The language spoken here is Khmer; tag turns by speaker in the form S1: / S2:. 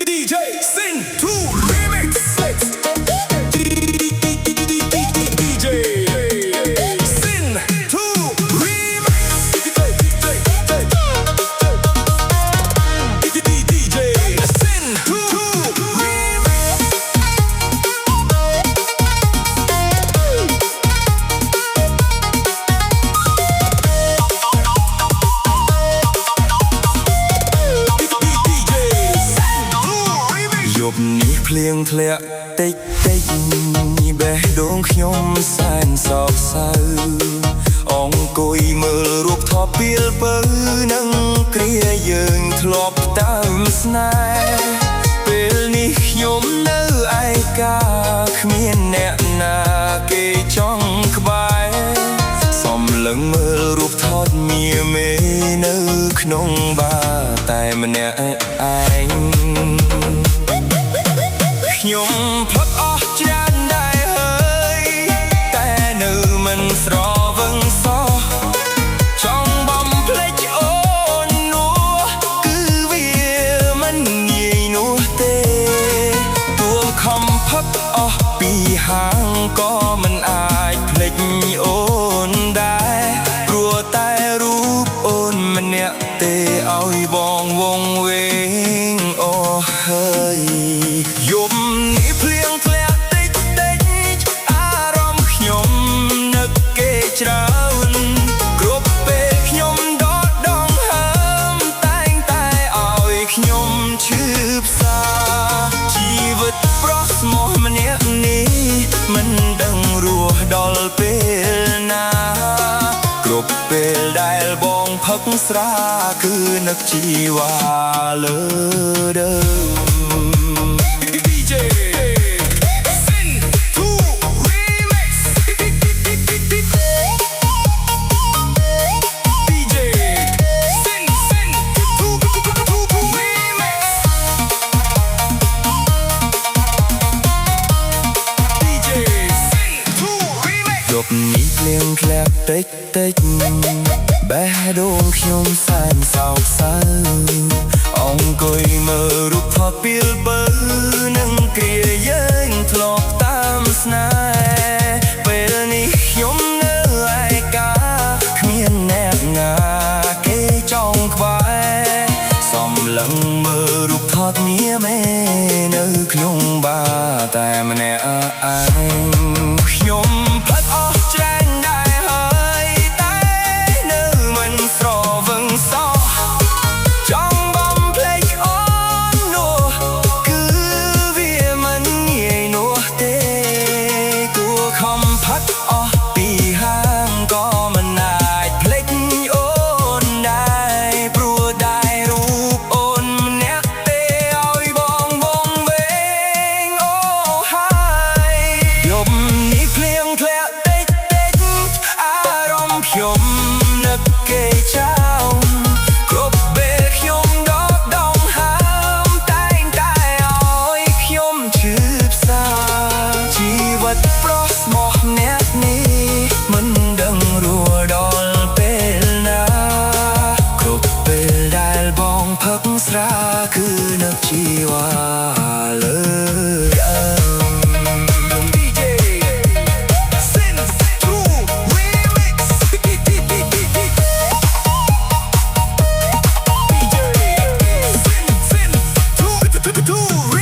S1: DJ Sin 2 Remix DJ Sin 2 Remix DJ Sin 2 យប់នេះភ្លៀងធ្លាក់តិចតិចបេះដូងខ្ញុំសែនសោកសៅអង្គុយមើលរូបថតពីលពៅនឹងគ្រាយើងធ្លាប់តាមស្នេហ៍ពេលនេះខ្ញុំនៅឯកាគ្មានអ្នកណាគេចង់ក្បែរសំឡឹងមើលរូបថតមាមេនៅក្នុងបារតែម្នាក់ឯងខ្ញុំផឹកអស់ច្រើនដែរហើយតែនៅមិនស្រវឹងសោះចង់បំភ្លេចអូននោះគឺវាមិនងាយនោះទេទោះខំផឹកអស់ពីហាងក៏មិនអាចភ្លេចអូនដែរព្រោះតែរូបអូនម្នាក់ទេឲ្យបងវង្វេងអូហើយយប់នេះភ្លៀងធ្លាក់តិចតិចអារម្មណ៍ខ្ញុំនឹកគេច្រើនគ្រប់ពេលខ្ញុំដកដងហើមតែងតែឲ្យខ្ញុំឈឺផ្សាជីវិតប្រុសស្មោះម្នាក់នេះមិនដឹងរស់ដល់ពេលណាគ្រប់ពេលដែលបងផឹកស្រាគឺនឹកជីវ៉ាលើដើមDJ Sin 2 Remix DJ Sin 2 Remix DJ Sin 2 Remix យប់នេះភ្លៀងធ្លាក់តិចតិចបេះដូងខ្ញុំសែនសោកសៅអង្គុយមើលរូបថតពីលពៅនឹងគ្រាយើងធ្លាប់តាមស្នេហ៍ពេលនេះខ្ញុំនៅឯកាគ្មានអ្នកណាគេចង់ក្បែរសំឡឹងមើលរូបថតមាមេនៅក្នុងបារតែម្នាក់ឯងខ្ញុំផឹកអស់ច្រើនដែរហើយតែនៅមិនស្រវឹងសោះចង់បំភ្លេចអូននោះគឺវាមិនងាយនោះទេគួរខំផឹកអស់ពីហាងក៏មិនអាចភ្លេចអូនដែរព្រោះតែរូបអូនម្នាក់ទេឲ្យបងវង្វេងអូហើយយប់នេះភ្លៀងធ្លាក់តិចតិចអារម្មណ៍ខ្ញុំនឹកគេចោលគ្រប់ពេលខ្ញុំដកដងហើមតែងតែឲ្យខ្ញុំឈឺផ្សាជីវិតប្រុសស្មោះអ្នកនេះមិនដឹងរស់ដល់ពេលណាគ្រប់ពេលដែលបងផឹកស្រាគឺនឹកជីវ៉ាលើដើមDJ Sin 2 Remix DJ Sin 2